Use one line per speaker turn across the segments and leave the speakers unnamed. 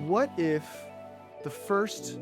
What if the first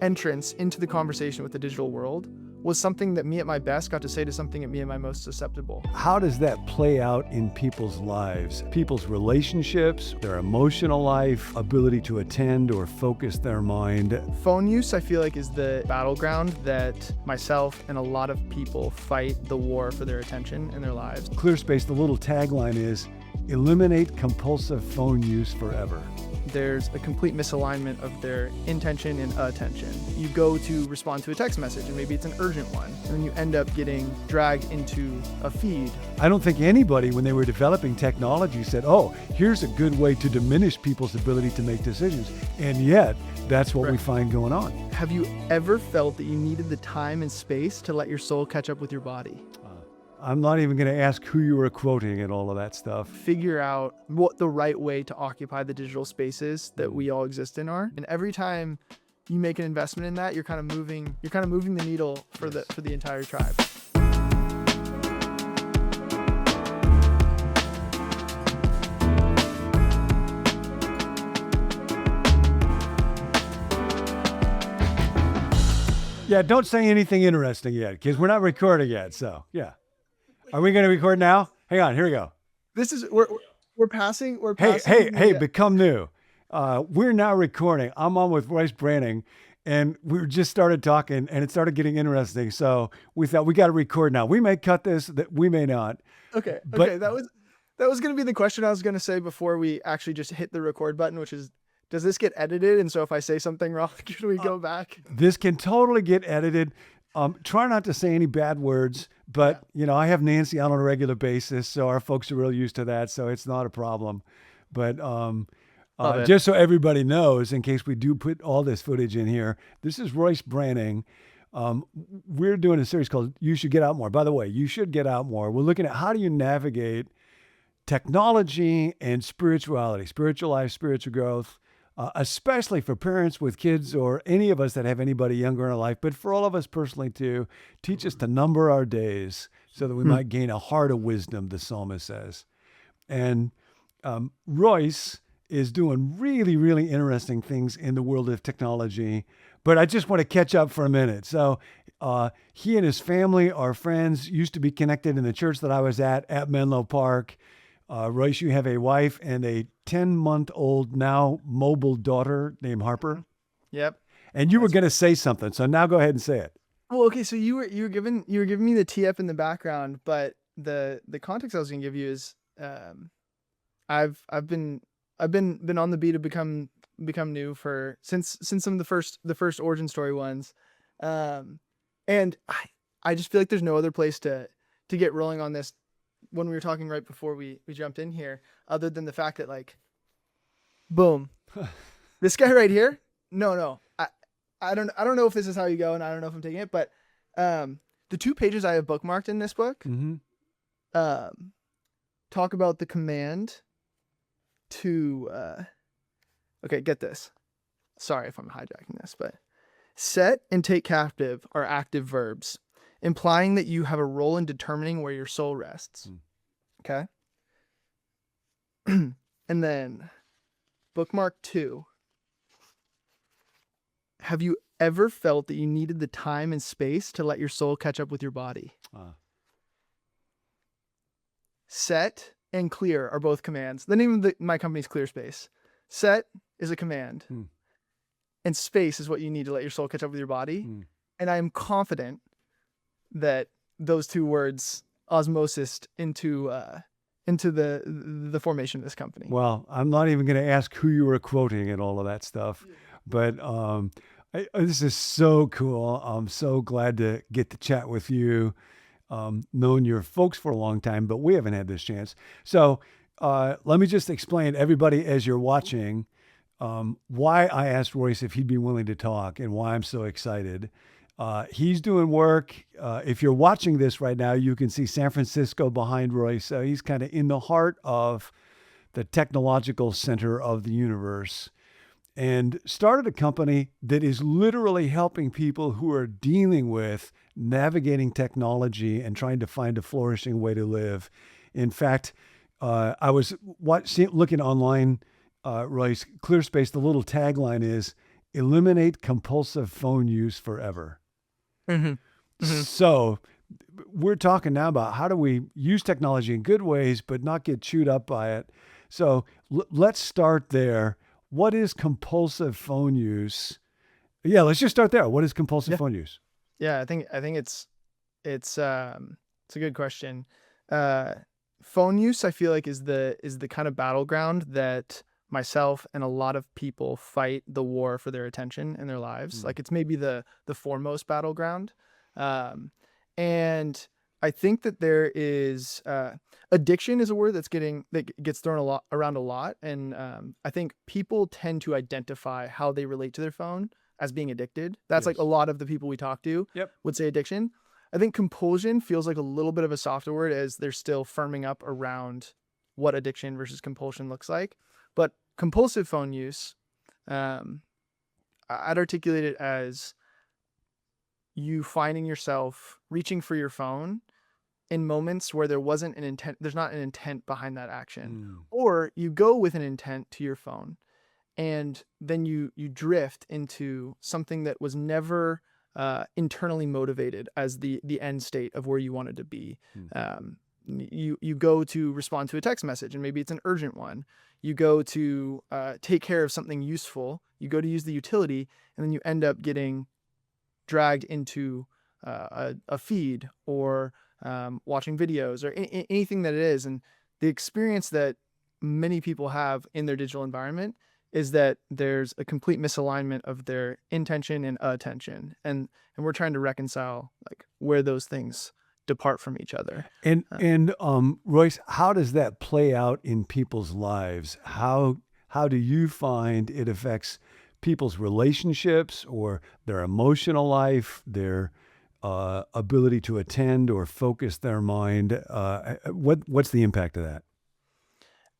entrance into the conversation with the digital world was something that me at my best got to say to something at me at my most susceptible?
How does that play out in people's lives? People's relationships, their emotional life, ability to attend or focus their mind.
Phone use, I feel like, is the battleground that myself and a lot of people fight the war for their attention in their lives.
ClearSpace, the little tagline is, eliminate compulsive phone use forever.
There's a complete misalignment of their intention and attention. You go to respond to a text message and maybe it's an urgent one, and then you end up getting dragged into a feed.
I don't think anybody, when they were developing technology, said, oh, here's a good way to diminish people's ability to make decisions. And yet, that's what we find going on.
Have you ever felt that you needed the time and space to let your soul catch up with your body?
I'm not even going to ask who you were quoting and all of that stuff.
Figure out what the right way to occupy the digital spaces that we all exist in are. And every time you make an investment in that, you're kind of moving the needle for the entire tribe.
Yeah, don't say anything interesting yet, because we're not recording yet. So, yeah. Are we going to record now? Hang on, here we go.
This is we're passing.
Hey, become new. We're now recording. I'm on with Royce Branning, and we just started talking, and it started getting interesting. So we thought we got to record now. We may cut this, that we may not.
Okay. That was going to be the question I was going to say before we actually just hit the record button, which is, does this get edited? And so if I say something wrong, can we go back?
This can totally get edited. Try not to say any bad words, but I have Nancy on a regular basis, so our folks are real used to that, so it's not a problem. But just so everybody knows, in case we do put all this footage in here, this is Royce Branning. We're doing a series called You Should Get Out More. By the way, you should get out more. We're looking at how do you navigate technology and spirituality, spiritual life, spiritual growth, especially for parents with kids or any of us that have anybody younger in our life, but for all of us personally too. Teach us to number our days so that we might gain a heart of wisdom, the psalmist says. And Royce is doing really, really interesting things in the world of technology, but I just want to catch up for a minute. So he and his family are friends, used to be connected in the church that I was at Menlo Park. Royce, you have a wife and a 10-month-old now mobile daughter named Harper.
Yep.
And you were going to say something, so now go ahead and say it.
Well, okay. So you were giving me the tee up in the background, but the context I was going to give you is, I've been on the beat of become new since some of the first origin story ones, and I just feel like there's no other place to get rolling on this when we were talking right before we jumped in here, other than the fact that, like, boom, this guy right here. No, I don't know if this is how you go, and I don't know if I'm taking it, but the 2 pages I have bookmarked in this book talk about the command to okay, get this. Sorry if I'm hijacking this, but set and take captive are active verbs, implying that you have a role in determining where your soul rests. Okay? And then bookmark 2. Have you ever felt that you needed the time and space to let your soul catch up with your body? Set and clear are both commands. The name of my company is ClearSpace. Set is a command. And space is what you need to let your soul catch up with your body. And I am confident that those 2 words osmosis into the formation of this company.
Well, I'm not even going to ask who you were quoting and all of that stuff, but this is so cool. I'm so glad to get to chat with you. Known your folks for a long time, but we haven't had this chance. So let me just explain, everybody, as you're watching, why I asked Royce if he'd be willing to talk and why I'm so excited. He's doing work. If you're watching this right now, you can see San Francisco behind Royce. So he's kind of in the heart of the technological center of the universe, and started a company that is literally helping people who are dealing with navigating technology and trying to find a flourishing way to live. In fact, I was looking online Royce, ClearSpace, the little tagline is eliminate compulsive phone use forever.
Mm-hmm. Mm-hmm.
So we're talking now about how do we use technology in good ways, but not get chewed up by it. So let's start there. What is compulsive phone use? Yeah, let's just start there. What is compulsive
Yeah.
phone use?
Yeah. I think it's a good question. Phone use, I feel like, is the kind of battleground that myself and a lot of people fight the war for their attention in their lives. Like, it's maybe the foremost battleground. And I think that there is addiction is a word that gets thrown around a lot. And I think people tend to identify how they relate to their phone as being addicted. That's like a
Yes.
lot of the people we talk to
Yep.
would say addiction. I think compulsion feels like a little bit of a softer word, as they're still firming up around what addiction versus compulsion looks like. But compulsive phone use, I'd articulate it as you finding yourself reaching for your phone in moments where there's not an intent behind that action. Or you go with an intent to your phone, and then you drift into something that was never internally motivated as the end state of where you wanted to be. You go to respond to a text message, and maybe it's an urgent one. You go to take care of something useful. You go to use the utility, and then you end up getting dragged into a feed or watching videos or anything that it is. And the experience that many people have in their digital environment is that there's a complete misalignment of their intention and attention. And we're trying to reconcile like where those things depart from each other.
And Royce, how does that play out in people's lives? How do you find it affects people's relationships or their emotional life, their ability to attend or focus their mind? What's the impact of that?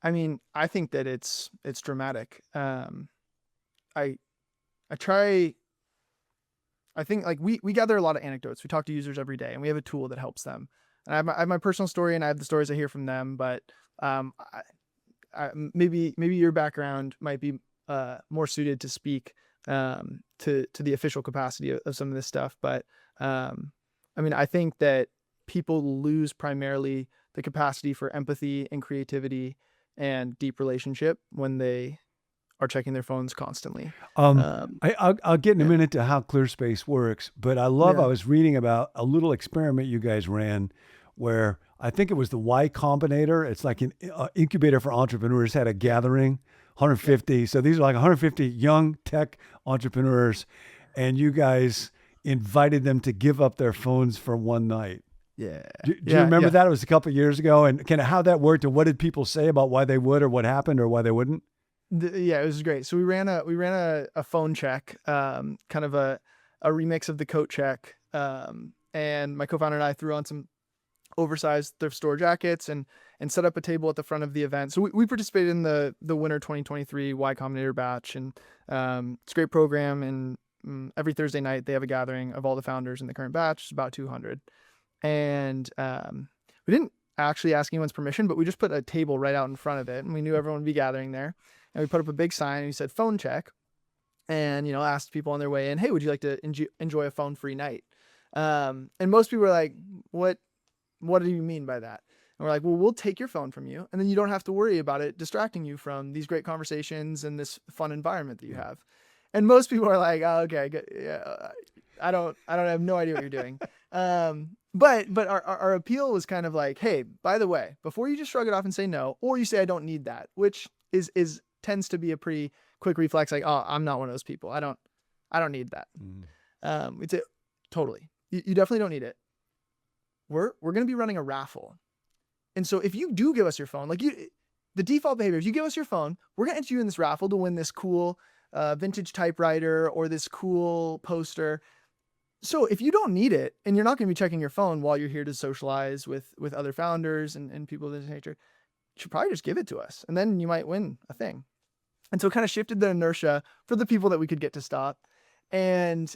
I mean, I think that it's dramatic. I think like we gather a lot of anecdotes. We talk to users every day, and we have a tool that helps them. And I have my personal story, and I have the stories I hear from them. But maybe your background might be more suited to speak to the official capacity of some of this stuff. But I mean, I think that people lose primarily the capacity for empathy and creativity and deep relationship when they are checking their phones constantly.
I'll get in a minute to how ClearSpace works, but I was reading about a little experiment you guys ran where I think it was the Y Combinator. It's like an incubator for entrepreneurs, had a gathering, 150. So these are like 150 young tech entrepreneurs, and you guys invited them to give up their phones for one night.
Yeah.
Do you remember that? It was a couple of years ago. And how that worked, and what did people say about why they would or what happened or why they wouldn't?
Yeah, it was great. So we ran a phone check, kind of a remix of the coat check. And my co-founder and I threw on some oversized thrift store jackets and set up a table at the front of the event. So we participated in the winter 2023 Y Combinator batch, and it's a great program. And every Thursday night they have a gathering of all the founders in the current batch. It's about 200. And we didn't actually ask anyone's permission, but we just put a table right out in front of it, and we knew everyone would be gathering there. And we put up a big sign, and we said phone check, and asked people on their way in, hey, would you like to enjoy a phone free night? And most people were like, what do you mean by that? And we're like, well, we'll take your phone from you, and then you don't have to worry about it distracting you from these great conversations and this fun environment that you have. And most people are like, oh, okay, yeah, I have no idea what you're doing. But our appeal was kind of like, hey, by the way, before you just shrug it off and say no, or you say I don't need that, which tends to be a pretty quick reflex, like, oh, I'm not one of those people. I don't need that. We'd say, totally, you definitely don't need it. We're going to be running a raffle. And so if you do give us your phone, the default behavior, if you give us your phone, we're going to enter you in this raffle to win this cool vintage typewriter or this cool poster. So if you don't need it, and you're not going to be checking your phone while you're here to socialize with other founders and people of this nature, you should probably just give it to us, and then you might win a thing. And so it kind of shifted the inertia for the people that we could get to stop. And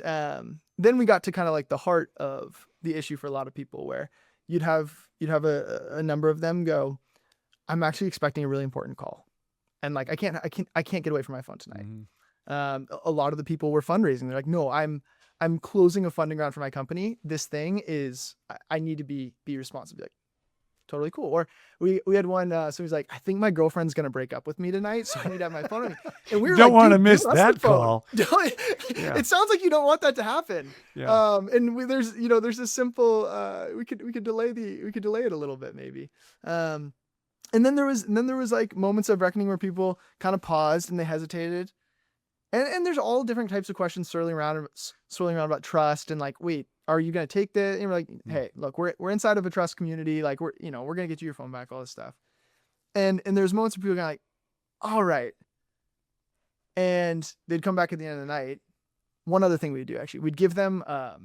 then we got to kind of like the heart of the issue for a lot of people, where you'd have a number of them go, I'm actually expecting a really important call. and like I can't get away from my phone tonight.
Mhm.
A lot of the people were fundraising. They're like, no, I'm closing a funding round for my company. This thing is, I need to be responsible. Like, totally cool. Or we had one, so he's like, I think my girlfriend's going to break up with me tonight, so I need to have my phone on me. And we were
Don't
like,
want to
dude,
miss
give us the
that
phone.
call. Yeah.
It sounds like you don't want that to happen.
Yeah.
And there's this simple, we could delay it a little bit maybe. And then there was like moments of reckoning where people kind of paused and they hesitated. And there's all different types of questions swirling around about trust and like, wait, are you going to take this? And we're like, hey, look, we're inside of a trust community. Like we're going to get you your phone back, all this stuff. And there's moments where people are like, all right. And they'd come back at the end of the night. One other thing we'd do, actually, we'd give them a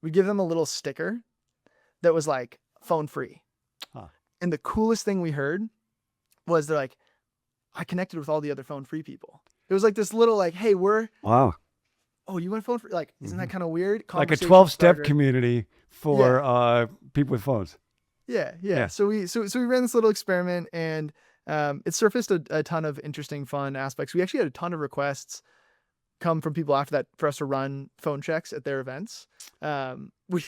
little sticker that was like phone free.
Huh.
And the coolest thing we heard was they're like, I connected with all the other phone free people. It was like this little like, hey,
Wow.
Oh, you want phone free? Like, isn't that kind of weird?
Like a 12-step community for people with phones.
Yeah. So we ran this little experiment, and it surfaced a ton of interesting, fun aspects. We actually had a ton of requests come from people after that for us to run phone checks at their events. We're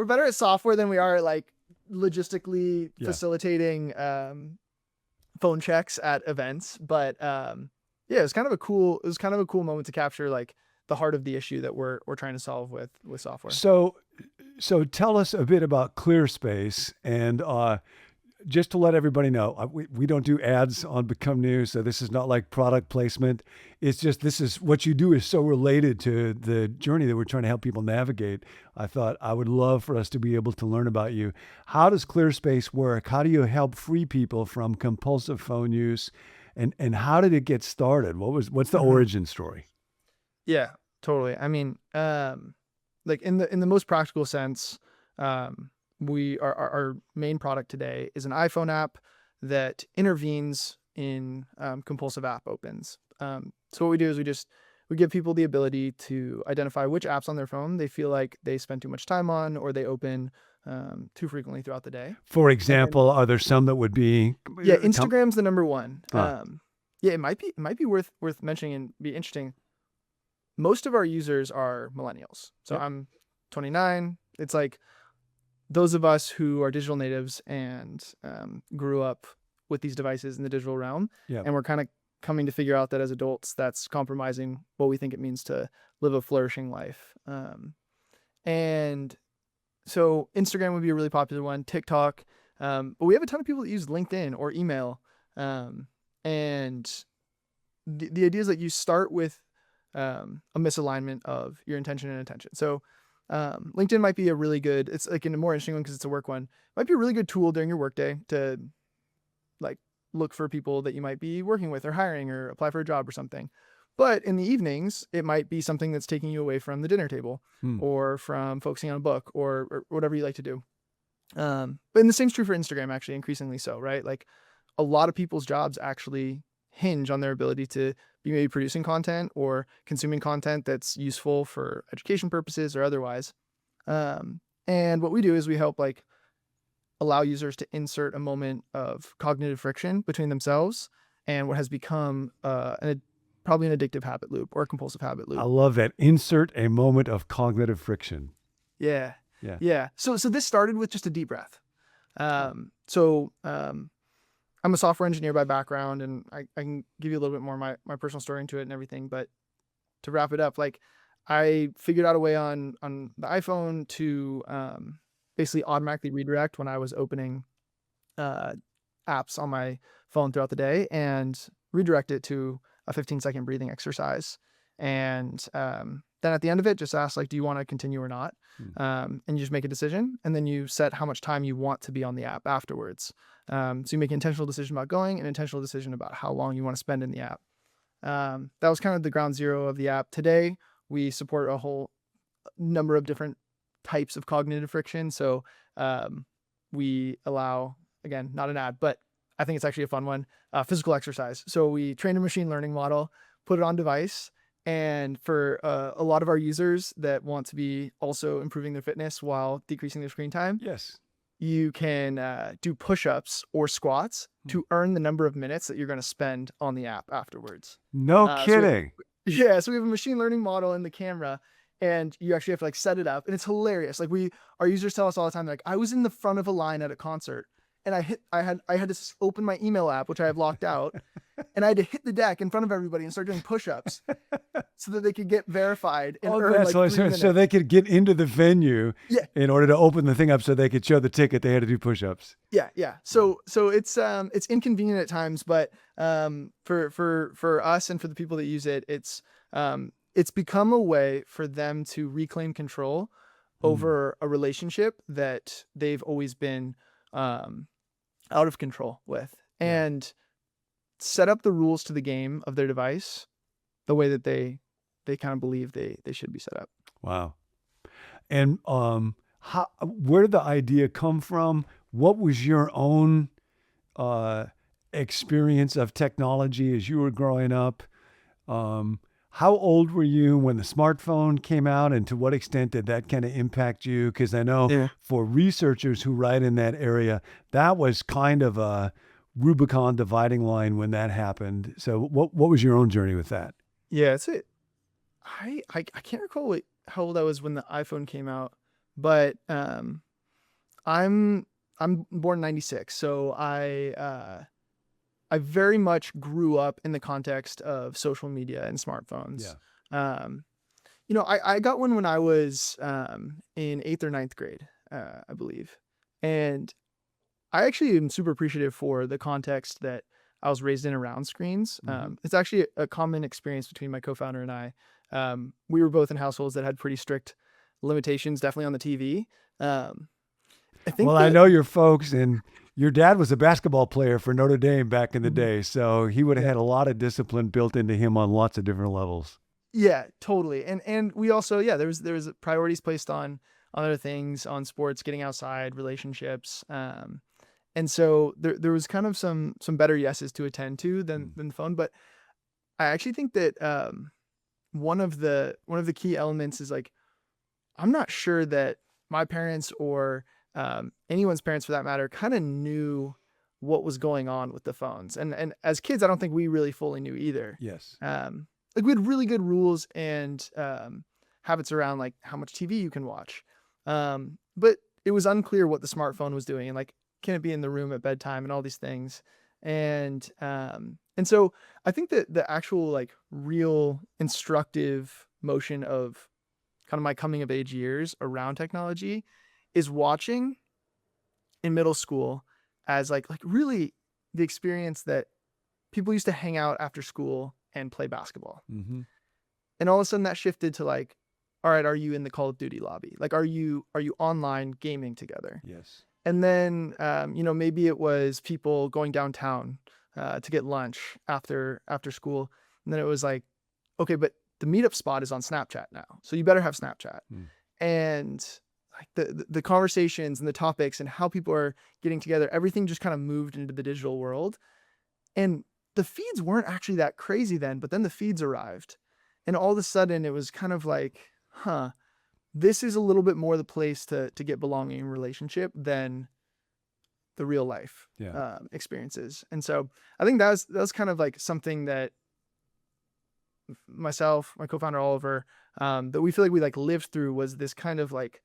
better at software than we are at like logistically facilitating phone checks at events, but it was kind of a cool moment to capture like the heart of the issue that we're trying to solve with software.
So tell us a bit about ClearSpace, and just to let everybody know, we don't do ads on Become New, so this is not like product placement. It's just, this is what you do is so related to the journey that we're trying to help people navigate. I thought I would love for us to be able to learn about you. How does ClearSpace work? How do you help free people from compulsive phone use? And how did it get started? What's the origin story?
Yeah, totally. I mean, like in the most practical sense, our main product today is an iPhone app that intervenes in compulsive app opens. So what we do is we give people the ability to identify which apps on their phone they feel like they spend too much time on, or they open too frequently throughout the day.
For example, are there some that would be?
Yeah, Instagram's the number one. It might be worth mentioning and be interesting. Most of our users are millennials. So I'm 29. It's like those of us who are digital natives and grew up with these devices in the digital realm, and we're kind of coming to figure out that as adults, that's compromising what we think it means to live a flourishing life. And so Instagram would be a really popular one, TikTok, but we have a ton of people that use LinkedIn or email. And the idea is that you start with a misalignment of your intention and attention. So LinkedIn might be a really good, it's like a more interesting one because it's a work one, might be a really good tool during your workday to like look for people that you might be working with or hiring or apply for a job or something. But in the evenings, it might be something that's taking you away from the dinner table or from focusing on a book or whatever you like to do. But the same's true for Instagram, actually, increasingly so, right? Like a lot of people's jobs actually hinge on their ability to be maybe producing content or consuming content that's useful for education purposes or otherwise. And what we do is we help like allow users to insert a moment of cognitive friction between themselves and what has become probably an addictive habit loop or a compulsive habit loop.
I love that. Insert a moment of cognitive friction.
Yeah. So this started with just a deep breath. I'm a software engineer by background, and I can give you a little bit more my personal story into it and everything. But to wrap it up, like I figured out a way on the iPhone to basically automatically redirect when I was opening apps on my phone throughout the day and redirect it to a 15-second breathing exercise. And then at the end of it, just ask like, do you want to continue or not? And you just make a decision, and then you set how much time you want to be on the app afterwards. So you make an intentional decision about going, an intentional decision about how long you want to spend in the app. That was kind of the ground zero of the app. Today, we support a whole number of different types of cognitive friction. So we allow, again, not an ad, but I think it's actually a fun one, physical exercise. So we train a machine learning model, put it on device, and for a lot of our users that want to be also improving their fitness while decreasing their screen time, you can do push-ups or squats to earn the number of minutes that you're going to spend on the app afterwards.
No
So
kidding.
so we have a machine learning model in the camera, and you actually have to like set it up, and it's hilarious. Like our users tell us all the time, like, I was in the front of a line at a concert, and I had to open my email app, which I have locked out, and I had to hit the deck in front of everybody and start doing push-ups so that they could get verified and earn
That's
like
what
3 minutes.
so they could get into the venue
Yeah.
in order to open the thing up so they could show the ticket. They had to do push-ups.
Yeah. So it's inconvenient at times, but for us and for the people that use it, it's become a way for them to reclaim control over a relationship that they've always been out of control with, and set up the rules to the game of their device the way that they kind of believe they should be set up.
Wow. And where did the idea come from? What was your own experience of technology as you were growing up? How old were you when the smartphone came out, and to what extent did that kind of impact you? Because I know for researchers who write in that area, that was kind of a Rubicon dividing line when that happened. So what was your own journey with that?
Yeah, I can't recall how old I was when the iPhone came out, but I'm born 96, so I very much grew up in the context of social media and smartphones. I got one when I was in 8th or 9th grade, I believe. And I actually am super appreciative for the context that I was raised in around screens. It's actually a common experience between my co-founder and I. We were both in households that had pretty strict limitations, definitely on the TV. I
know your folks, and your dad was a basketball player for Notre Dame back in the day, so he would have had a lot of discipline built into him on lots of different levels.
Yeah, totally. And we also, there was priorities placed on other things, on sports, getting outside, relationships. And so there was kind of some better yeses to attend to than the phone. But I actually think that one of the key elements is, like, I'm not sure that my parents or anyone's parents for that matter kind of knew what was going on with the phones. And as kids, I don't think we really fully knew either.
Yes.
Like, we had really good rules and habits around, like, how much TV you can watch. But it was unclear what the smartphone was doing, and, like, can it be in the room at bedtime and all these things. And so I think that the actual, like, real instructive motion of kind of my coming of age years around technology is watching in middle school as like really the experience that people used to hang out after school and play basketball. And all of a sudden that shifted to, like, all right, are you in the Call of Duty lobby? Like, are you online gaming together?
Yes.
And then, maybe it was people going downtown to get lunch after school. And then it was like, okay, but the meetup spot is on Snapchat now, so you better have Snapchat. And like the conversations and the topics and how people are getting together, everything just kind of moved into the digital world. And the feeds weren't actually that crazy then, but then the feeds arrived. And all of a sudden it was kind of like, this is a little bit more the place to get belonging and relationship than the real life experiences. And so I think that was kind of like something that myself, my co-founder Oliver, that we feel like we like lived through, was this kind of like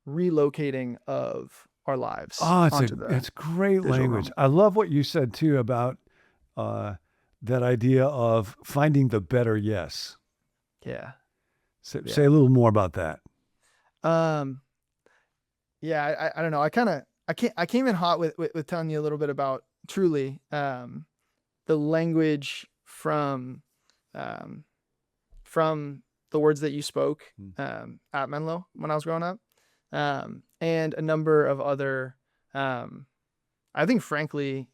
relocating of our lives.
It's great language.
realm.
I love what you said too about that idea of finding the better yes.
Yeah.
Say a little more about that.
I don't know. I came in hot with telling you a little bit about truly the language from the words that you spoke at Menlo when I was growing up, and a number of other I think frankly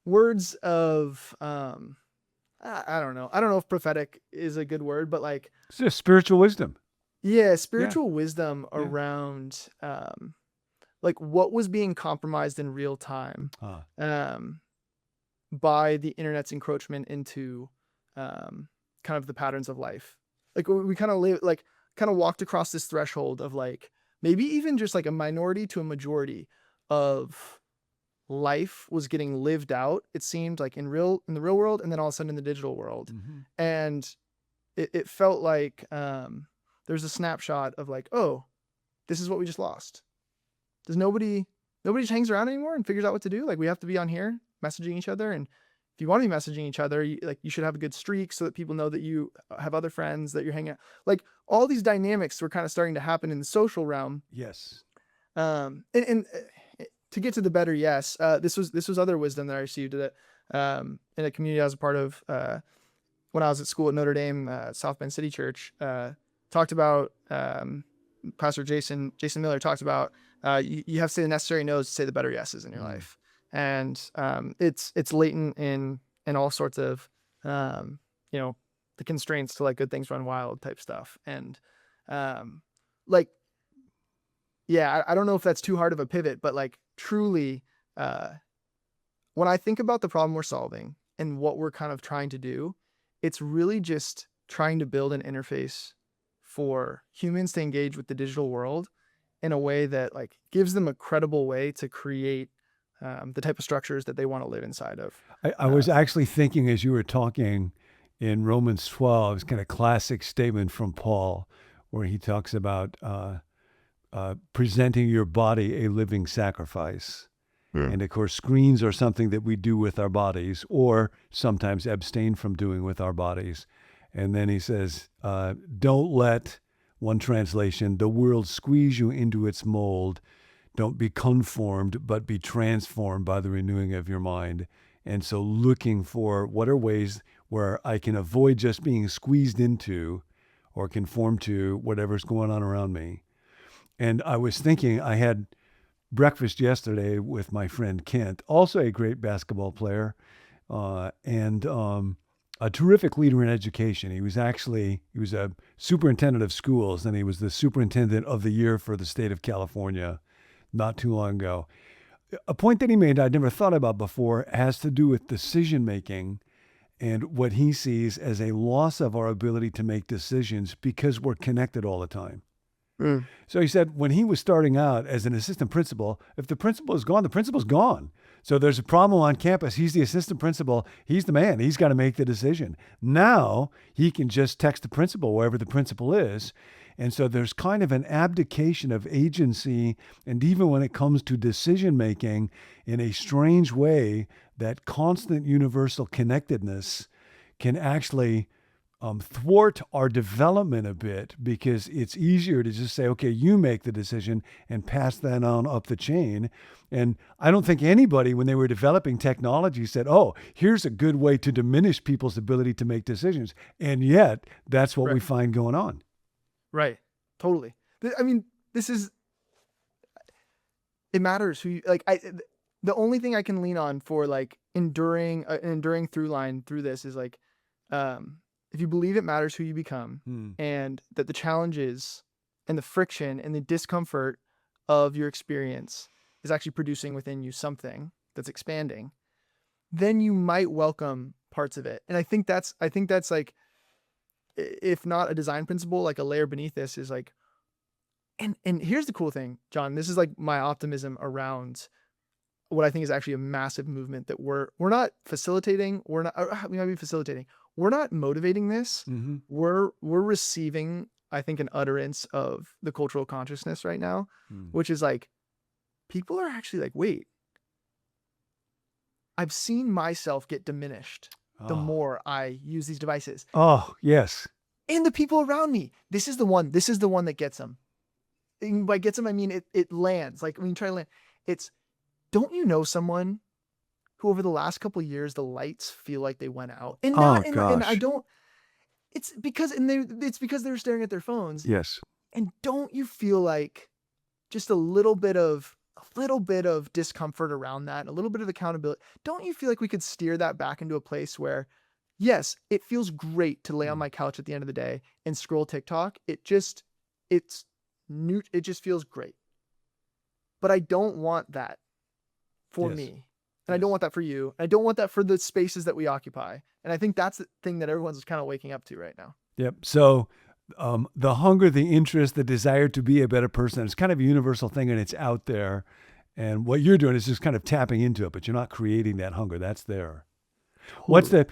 words of I don't know if prophetic is a good word, but like
It's just spiritual wisdom.
Spiritual wisdom around like what was being compromised in real time by the internet's encroachment into kind of the patterns of life. Like we kind of live, like kind of walked across this threshold of like maybe even just like a minority to a majority of life was getting lived out, it seemed like in the real world, and then all of a sudden in the digital world.
Mm-hmm.
And it felt like there's a snapshot of like, oh, this is what we just lost. Does nobody just hangs around anymore and figures out what to do? Like, we have to be on here messaging each other, and if you want to be messaging each other, you should have a good streak so that people know that you have other friends that you're hanging out. Like, all these dynamics were kind of starting to happen in the social realm.
Yes.
And to get to the better yes, this was other wisdom that I received in a community I was a part of when I was at school at Notre Dame, South Bend City Church. Talked about Pastor Jason Miller talked about you have to say the necessary no's to say the better yeses in your life, and it's latent in all sorts of the constraints to like good things run wild type stuff, and like. Yeah, I don't know if that's too hard of a pivot, but like truly, when I think about the problem we're solving and what we're kind of trying to do, it's really just trying to build an interface for humans to engage with the digital world in a way that like gives them a credible way to create the type of structures that they want to live inside of.
I was actually thinking as you were talking in Romans 12, it's kind of classic statement from Paul where he talks about presenting your body a living sacrifice. Yeah. And of course, screens are something that we do with our bodies or sometimes abstain from doing with our bodies. And then he says, don't let, one translation, the world squeeze you into its mold. Don't be conformed, but be transformed by the renewing of your mind. And so looking for what are ways where I can avoid just being squeezed into or conform to whatever's going on around me. And I was thinking, I had breakfast yesterday with my friend Kent, also a great basketball player, and a terrific leader in education. He was a superintendent of schools, and he was the superintendent of the year for the state of California not too long ago. A point that he made I'd never thought about before has to do with decision making and what he sees as a loss of our ability to make decisions because we're connected all the time. So he said when he was starting out as an assistant principal, if the principal is gone, the principal's gone. So there's a problem on campus. He's the assistant principal. He's the man. He's got to make the decision. Now he can just text the principal wherever the principal is. And so there's kind of an abdication of agency. And even when it comes to decision making, in a strange way, that constant universal connectedness can actually thwart our development a bit because it's easier to just say, okay, you make the decision and pass that on up the chain. And I don't think anybody, when they were developing technology, said, oh, here's a good way to diminish people's ability to make decisions. And yet that's what we find going on.
Right. Totally. I mean, it matters who you, like, the only thing I can lean on for like enduring through line through this is like, if you believe it matters who you become and that the challenges and the friction and the discomfort of your experience is actually producing within you something that's expanding, then you might welcome parts of it. And I think that's like, if not a design principle, like a layer beneath this is like, and here's the cool thing, John, this is like my optimism around what I think is actually a massive movement that we're not facilitating. We might be facilitating. We're not motivating this. Mm-hmm. We're receiving, I think, an utterance of the cultural consciousness right now, which is like, people are actually like, wait, I've seen myself get diminished the more I use these devices.
Oh, yes.
And the people around me. This is the one that gets them. And by gets them, I mean, it lands. Like when you try to land, don't you know someone who over the last couple of years, the lights feel like they went out? And I don't, it's because they're staring at their phones.
Yes.
And don't you feel like just a little bit of discomfort around that, a little bit of accountability? Don't you feel like we could steer that back into a place where, yes, it feels great to lay on my couch at the end of the day and scroll TikTok. It just feels great. But I don't want that for me. And I don't want that for you. I don't want that for the spaces that we occupy. And I think that's the thing that everyone's kind of waking up to right now.
Yep. So the hunger, the interest, the desire to be a better person. It's kind of a universal thing, and it's out there. And what you're doing is just kind of tapping into it, but you're not creating that hunger. That's there. What's
Totally.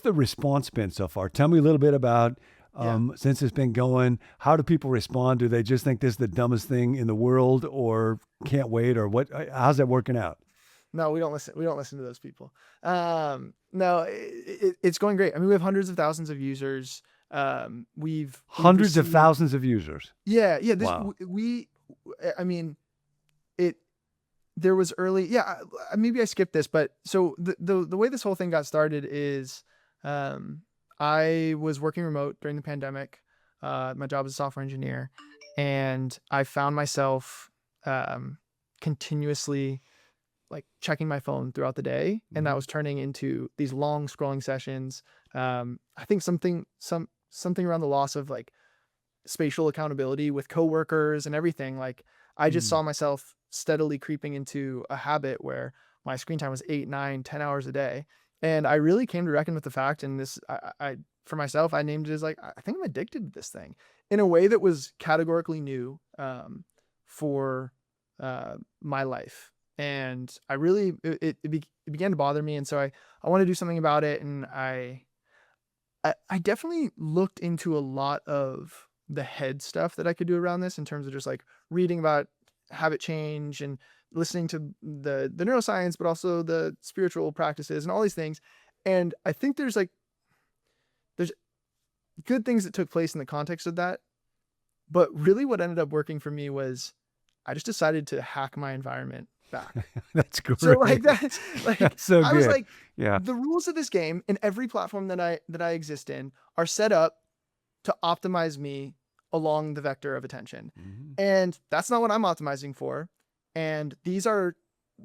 the response been so far? Tell me a little bit about
Yeah.
since it's been going. How do people respond? Do they just think this is the dumbest thing in the world, or can't wait, or what? How's that working out?
No, we don't listen. We don't listen to those people. No, it's going great. I mean, we have hundreds of thousands of users. We've
Hundreds of
received,
thousands of users.
yeah, yeah.
Wow.
I mean, it. There was early, yeah. Maybe I skipped this, but so the way this whole thing got started is, I was working remote during the pandemic. My job as a software engineer, and I found myself continuously like checking my phone throughout the day, and that
Mhm.
was turning into these long scrolling sessions. I think something around the loss of like spatial accountability with coworkers and everything. Like I just
Mm.
saw myself steadily creeping into a habit where my screen time was 8, 9, 10 hours a day. And I really came to reckon with the fact, and this, for myself, I named it as like, I think I'm addicted to this thing in a way that was categorically new, for, my life. And I really, it began to bother me. And so I want to do something about it. And I definitely looked into a lot of the head stuff that I could do around this in terms of just like reading about habit change and listening to the neuroscience, but also the spiritual practices and all these things. And I think there's good things that took place in the context of that. But really what ended up working for me was I just decided to hack my environment back.
That's
So like
great.
that's like
That's so
I was
good.
like,
Yeah.
the rules of this game in every platform that I exist in are set up to optimize me along the vector of attention.
Mhm.
And that's not what I'm optimizing for. And these are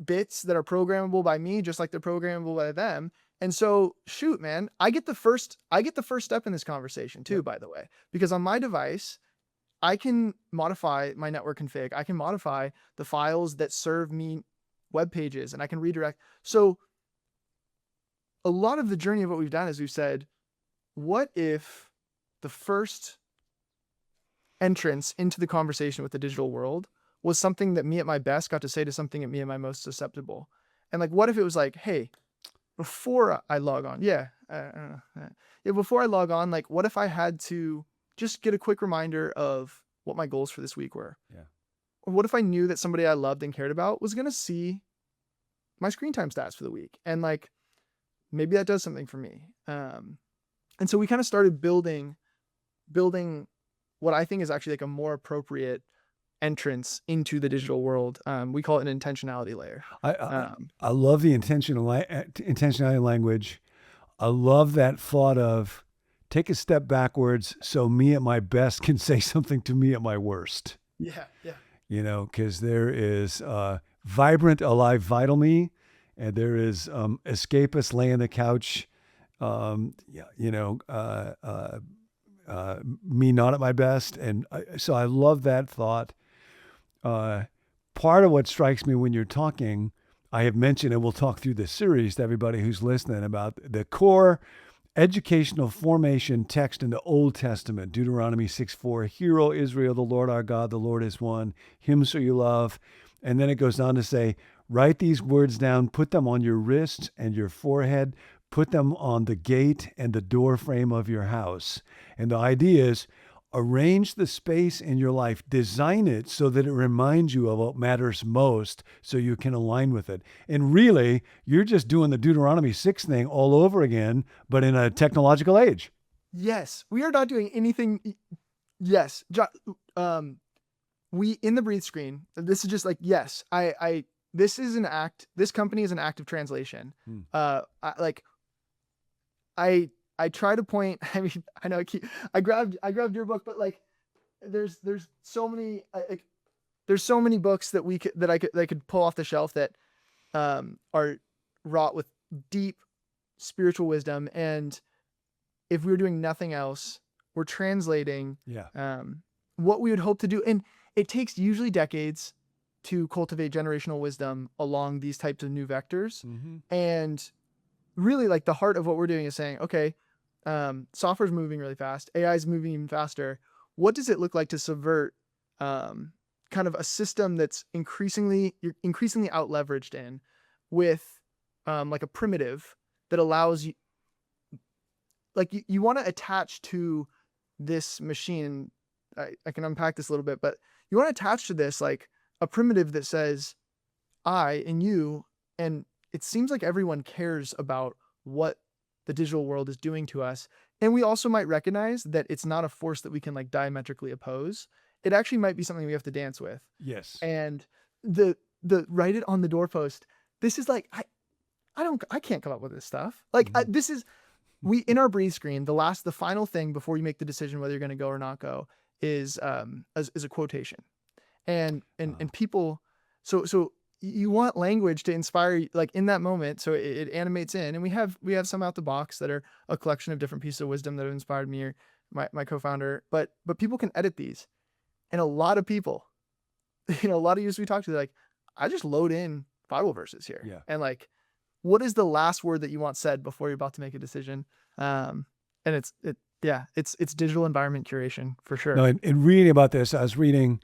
bits that are programmable by me just like they're programmable by them. And so shoot, man, I get the first step in this conversation too,
Yep.
by the way, because on my device, I can modify my network config. I can modify the files that serve me web pages and I can redirect. So a lot of the journey of what we've done is we've said, what if the first entrance into the conversation with the digital world was something that me at my best got to say to something at me at my most susceptible? And like, what if it was like, hey, before I log on, yeah, before I log on, like, what if I had to just get a quick reminder of what my goals for this week were?
Yeah.
Or what if I knew that somebody I loved and cared about was going to see my screen time stats for the week? And like, maybe that does something for me. And so we kind of started building what I think is actually like a more appropriate entrance into the digital world. We call it an intentionality layer.
I I,
Um,
I love the intentionality language. I love that thought of take a step backwards so me at my best can say something to me at my worst.
yeah, yeah,
Because there is vibrant, alive, vital me, and there is escapist, lay on the couch, yeah, me not at my best. And so I love that thought. Uh, Part of what strikes me when you're talking, I have mentioned, and we'll talk through this series to everybody who's listening about the core educational formation text in the Old Testament, Deuteronomy 6:4, Hear, O Israel, the Lord our God, the Lord is one, him shall you love. And then it goes on to say, write these words down, put them on your wrists and your forehead, put them on the gate and the door frame of your house. And the idea is arrange the space in your life, design it so that it reminds you of what matters most so you can align with it. And really, you're just doing the Deuteronomy 6 thing all over again, but in a technological age.
yes. We are not doing anything. Yes, we in the breathe screen. This is just like yes. This is an act. This company is an act of translation.
Hmm.
I try to point. I mean, I know I grabbed your book, but like, there's so many like there's so many books that I could pull off the shelf that are wrought with deep spiritual wisdom. And if we were doing nothing else, we're translating
Yeah.
what we would hope to do. And it takes usually decades to cultivate generational wisdom along these types of new vectors.
Mm-hmm.
And really like the heart of what we're doing is saying, okay, software's moving really fast. AI is moving even faster. what does it look like to subvert kind of a system that's you're increasingly out leveraged in with like a primitive that allows you, like you want to attach to this machine. I can unpack this a little bit, but you want to attach to this like a primitive that says I and you, and it seems like everyone cares about what the digital world is doing to us. And we also might recognize that it's not a force that we can like diametrically oppose. It actually might be something we have to dance with.
Yes.
And the write it on the doorpost. This is like I can't come up with this stuff. Like this is in our breathe screen. The final thing before you make the decision whether you're going to go or not go is a quotation, and people. So you want language to inspire like in that moment. So it animates in, and we have some out the box that are a collection of different pieces of wisdom that have inspired me or my co-founder. But people can edit these, and a lot of people, a lot of users we talk to, they're like, I just load in Bible verses here.
Yeah.
And like, what is the last word that you want said before you're about to make a decision? And it's digital environment curation for sure.
No, in reading about this, I was reading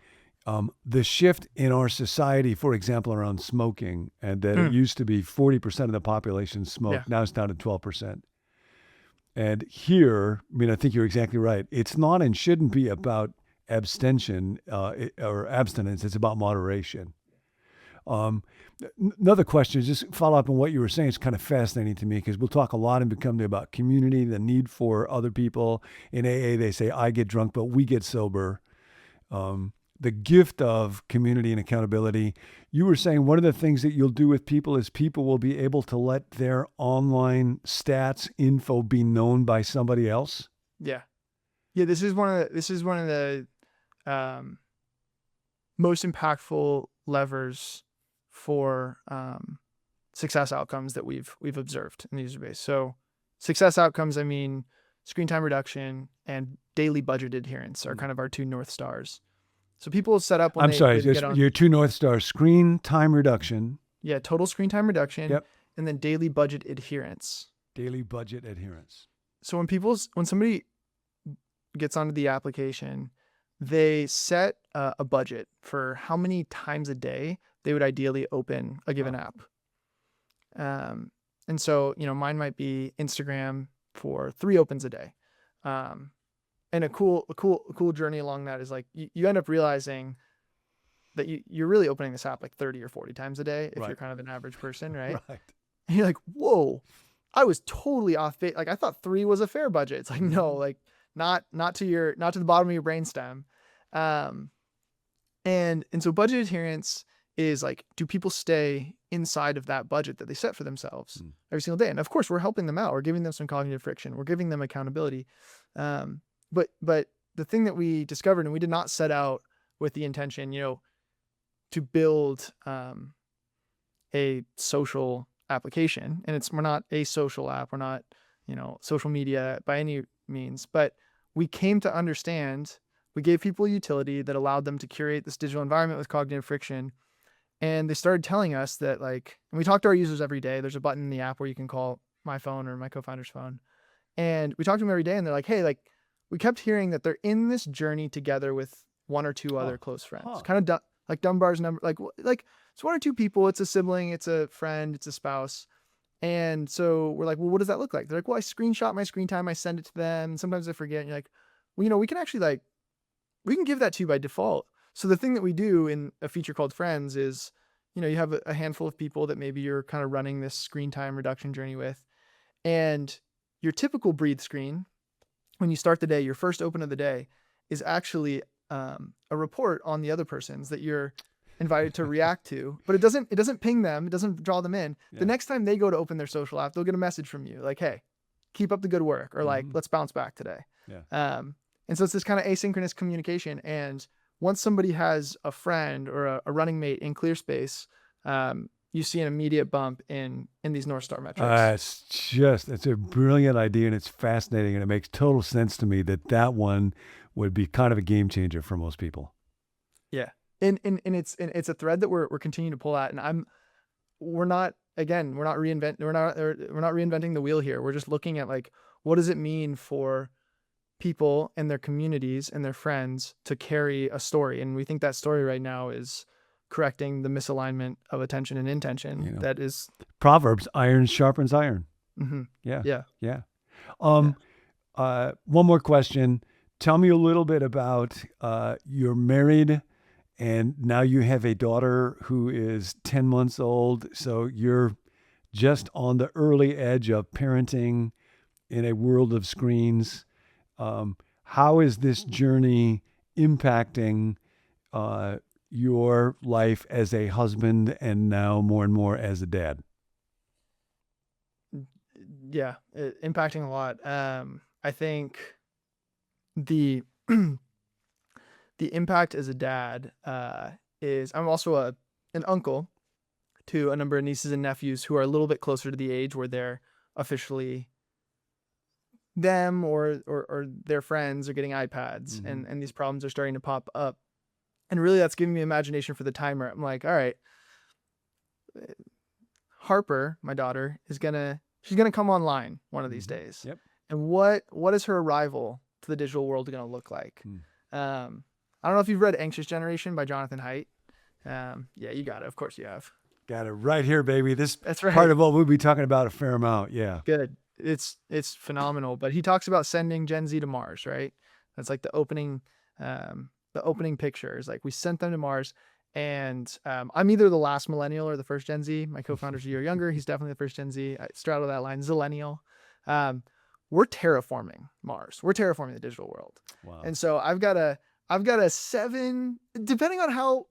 the shift in our society, for example, around smoking, and that it used to be 40% of the population smoked.
Yeah.
Now it's down to 12%. And here, I mean, I think you're exactly right. It's not and shouldn't be about abstention or abstinence. It's about moderation. Another question is just follow up on what you were saying. It's kind of fascinating to me because we'll talk a lot in Becoming about community, the need for other people. In AA, they say, I get drunk, but we get sober. The gift of community and accountability. You were saying one of the things that you'll do with people is people will be able to let their online stats info be known by somebody else.
Yeah. Yeah. This is one of the most impactful levers for success outcomes that we've observed in the user base. So success outcomes, I mean, screen time reduction and daily budget adherence are kind of our two North Stars. So people set up
your two North Stars: screen time reduction.
Yeah, total screen time reduction.
Yep.
And then daily budget adherence.
Daily budget adherence.
So when somebody gets onto the application, they set a budget for how many times a day they would ideally open a given app. And so, mine might be Instagram for 3 opens a day. And a cool journey along that is like, you end up realizing that you're really opening this app like 30 or 40 times a day if you're kind of an average person, right?
Right.
And you're like, whoa, I was totally off base. Like I thought 3 was a fair budget. It's like, no, like not to the bottom of your brainstem. And so budget adherence is like, do people stay inside of that budget that they set for themselves every single day? And of course we're helping them out. We're giving them some cognitive friction. We're giving them accountability. But the thing that we discovered, and we did not set out with the intention, to build a social application, and we're not a social app, we're not, social media by any means, but we came to understand, we gave people a utility that allowed them to curate this digital environment with cognitive friction. And they started telling us that and we talk to our users every day. There's a button in the app where you can call my phone or my co-founder's phone. And we talk to them every day and they're like, hey, we kept hearing that they're in this journey together with 1 or 2 other close friends. Kind of like Dunbar's number, like it's 1 or 2 people. It's a sibling, it's a friend, it's a spouse. And so we're like, well, what does that look like? They're like, well, I screenshot my screen time, I send it to them. And sometimes I forget. And you're like, well, we can actually we can give that to you by default. So the thing that we do in a feature called Friends is, you have a handful of people that maybe you're kind of running this screen time reduction journey with. And your typical breathe screen, when you start the day, your first open of the day is actually a report on the other person's that you're invited to react to, but it doesn't ping them. It doesn't draw them in. Yeah. The next time they go to open their social app, they'll get a message from you like, hey, keep up the good work, or let's bounce back today.
Yeah.
And so it's this kind of asynchronous communication. And once somebody has a friend or a running mate in ClearSpace, you see an immediate bump in these North Star metrics.
It's a brilliant idea, and it's fascinating, and it makes total sense to me that one would be kind of a game changer for most people.
Yeah. And it's a thread that we're continuing to pull at, and we're not reinventing the wheel here. We're just looking at what does it mean for people and their communities and their friends to carry a story. And we think that story right now is correcting the misalignment of attention and intention. That is
Proverbs, iron sharpens iron.
Mm-hmm.
Yeah.
Yeah.
Yeah. One more question. Tell me a little bit about, you're married and now you have a daughter who is 10 months old. So you're just on the early edge of parenting in a world of screens. How is this journey impacting your life as a husband and now more and more as a dad?
Yeah, impacting a lot. I think the the impact as a dad is I'm also an uncle to a number of nieces and nephews who are a little bit closer to the age where they're officially them or their friends are getting iPads, and these problems are starting to pop up. And really that's giving me imagination for the timer. I'm like, all right, Harper, my daughter, she's gonna come online one of these days.
Yep.
And what is her arrival to the digital world gonna look like? I don't know if you've read Anxious Generation by Jonathan Haidt. Yeah, you got it. Of course you have.
Got it right here, baby.
That's right.
Part of what we'll be talking about a fair amount. Yeah.
Good. It's phenomenal. But he talks about sending Gen Z to Mars, right? That's like the opening picture is like we sent them to Mars. And I'm either the last millennial or the first Gen Z. My co-founder's a year younger. He's definitely the first Gen Z. I straddle that line. Zillennial. We're terraforming Mars. We're terraforming the digital world.
Wow.
And so I've got a 7, depending on how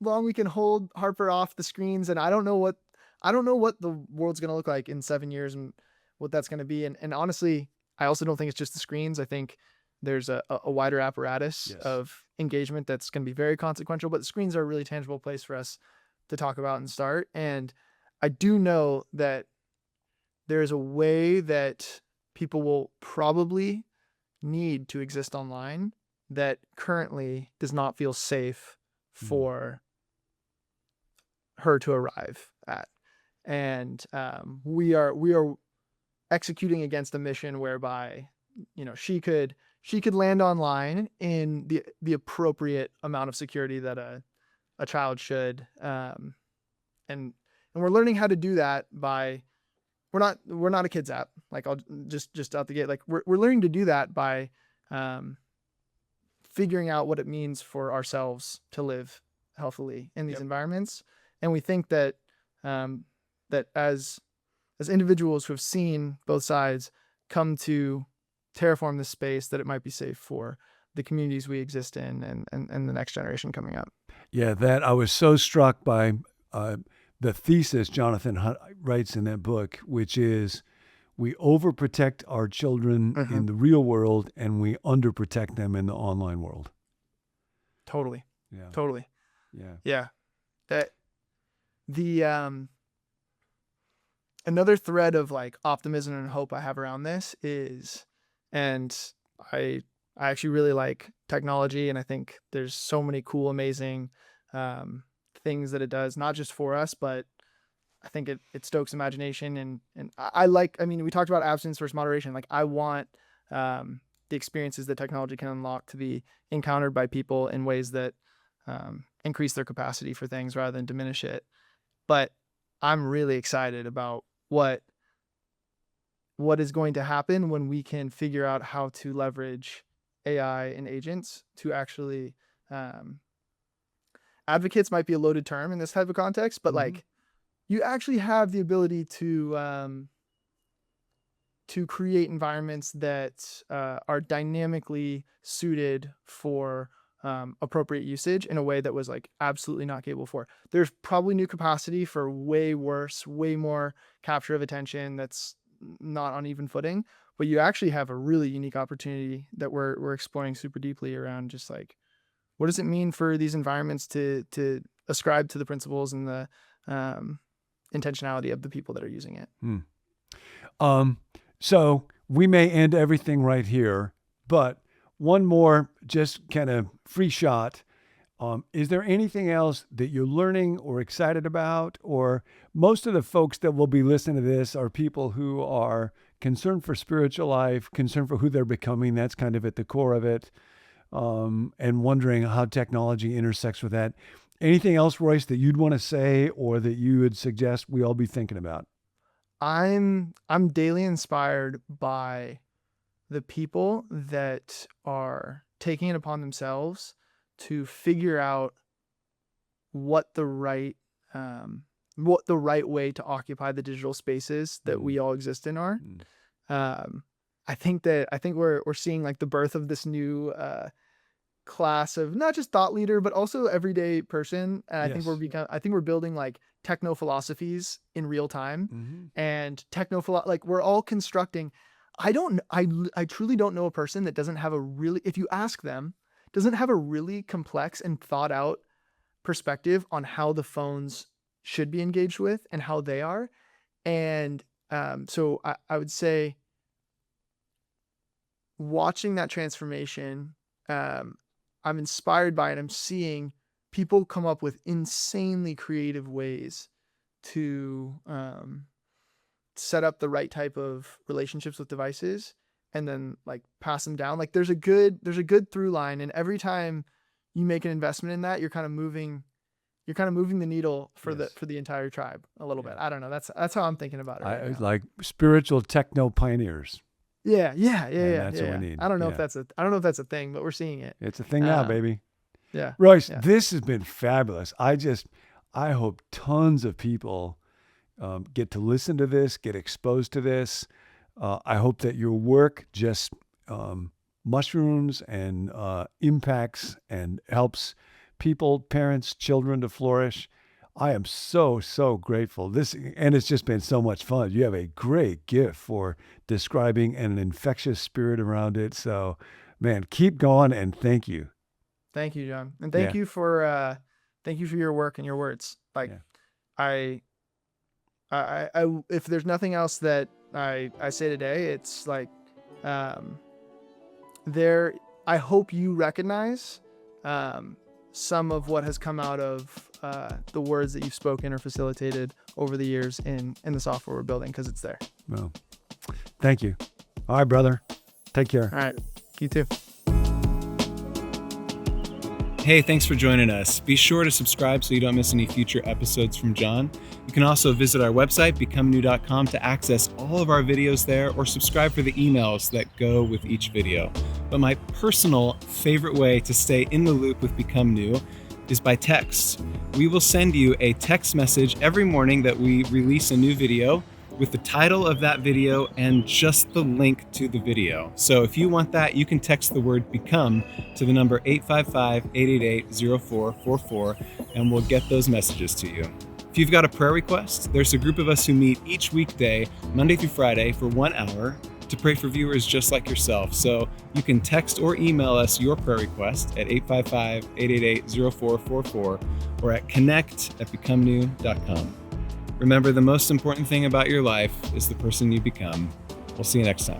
long we can hold Harper off the screens. And I don't know what the world's going to look like in 7 years and what that's going to be. And honestly, I also don't think it's just the screens. I think there's a wider apparatus of engagement that's going to be very consequential, but the screens are a really tangible place for us to talk about and start. And I do know that there's a way that people will probably need to exist online that currently does not feel safe for her to arrive at. And we are executing against a mission whereby, she could land online in the appropriate amount of security that a child should. And we're learning how to do that by, we're not a kids app. Like I'll just out the gate, like we're learning to do that by figuring out what it means for ourselves to live healthily in these environments. And we think that that as individuals who have seen both sides come to terraform this space, that it might be safe for the communities we exist in and the next generation coming up.
Yeah, that I was so struck by the thesis Jonathan writes in that book, which is we overprotect our children in the real world and we underprotect them in the online world.
Totally.
Yeah.
Totally.
Yeah.
Yeah. That the another thread of like optimism and hope I have around this is, and I actually really like technology, and I think there's so many cool, amazing things that it does, not just for us, but I think it stokes imagination. And we talked about abstinence versus moderation. Like I want the experiences that technology can unlock to be encountered by people in ways that increase their capacity for things rather than diminish it. But I'm really excited about what is going to happen when we can figure out how to leverage AI and agents to actually advocates might be a loaded term in this type of context, but like you actually have the ability to create environments that are dynamically suited for appropriate usage in a way that was like absolutely not capable for. There's probably new capacity for way worse, way more capture of attention that's not on even footing, but you actually have a really unique opportunity that we're exploring super deeply around just like, what does it mean for these environments to ascribe to the principles and the intentionality of the people that are using it?
So we may end everything right here, but one more just kind of free shot. Is there anything else that you're learning or excited about? Or most of the folks that will be listening to this are people who are concerned for spiritual life, concerned for who they're becoming. That's kind of at the core of it. And wondering how technology intersects with that. Anything else, Royce, that you'd want to say or that you would suggest we all be thinking about?
I'm daily inspired by the people that are taking it upon themselves to figure out what the right way to occupy the digital spaces that we all exist in are. I think we're seeing like the birth of this new class of not just thought leader but also everyday person, and I think we're building like techno philosophies in real time. And like we're all constructing. I truly don't know a person that doesn't have if you ask them, doesn't have a really complex and thought out perspective on how the phones should be engaged with and how they are. And so I would say watching that transformation, I'm inspired by it. I'm seeing people come up with insanely creative ways to set up the right type of relationships with devices and then like pass them down. Like there's a good through line, and every time you make an investment in that, you're kind of moving the needle for the entire tribe a little bit. I don't know. That's how I'm thinking about it. Right now.
Like spiritual techno pioneers.
Yeah.
That's what we need.
I don't know if that's a thing, but we're seeing it.
It's a thing now, baby.
Yeah.
Royce, this has been fabulous. I hope tons of people get to listen to this, get exposed to this. I hope that your work just mushrooms and impacts and helps people, parents, children to flourish. I am so, so grateful. And it's just been so much fun. You have a great gift for describing and an infectious spirit around it. So, man, keep going, and thank you.
Thank you, John. And thank you for your work and your words. Like I if there's nothing else that I say today, it's like I hope you recognize some of what has come out of the words that you've spoken or facilitated over the years in the software we're building, because it's there.
Well, thank you. All right, brother. Take care.
All right. You too.
Hey, thanks for joining us. Be sure to subscribe so you don't miss any future episodes from John. You can also visit our website, becomenew.com, to access all of our videos there, or subscribe for the emails that go with each video. But my personal favorite way to stay in the loop with Become New is by text. We will send you a text message every morning that we release a new video with the title of that video and just the link to the video. So if you want that, you can text the word BECOME to the number 855-888-0444, and we'll get those messages to you. If you've got a prayer request, there's a group of us who meet each weekday, Monday through Friday, for 1 hour to pray for viewers just like yourself. So you can text or email us your prayer request at 855-888-0444 or at connect@becomenew.com. Remember, the most important thing about your life is the person you become. We'll see you next time.